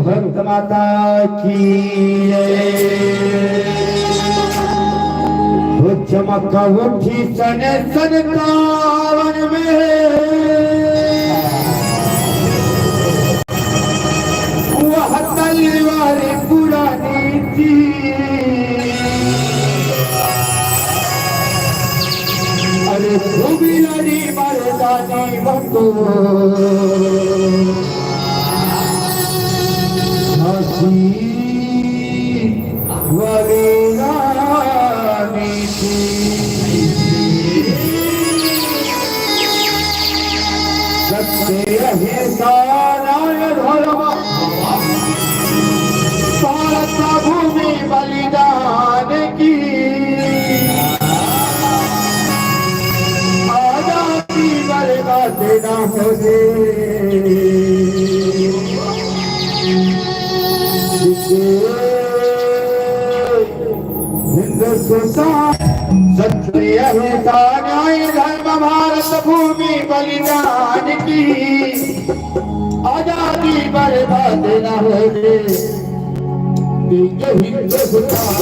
भक्त माता की चमक उठी सन संतावन में वह तलवार पुरानी थी अरे खूबी लड़ी मर्दानी बंदो भूमि बलिदान की आजादी बर्बाद न हो सत्य न्याय धर्म भारत भूमि बलिदान की आजादी बर्बाद न हो हिंदुस्तान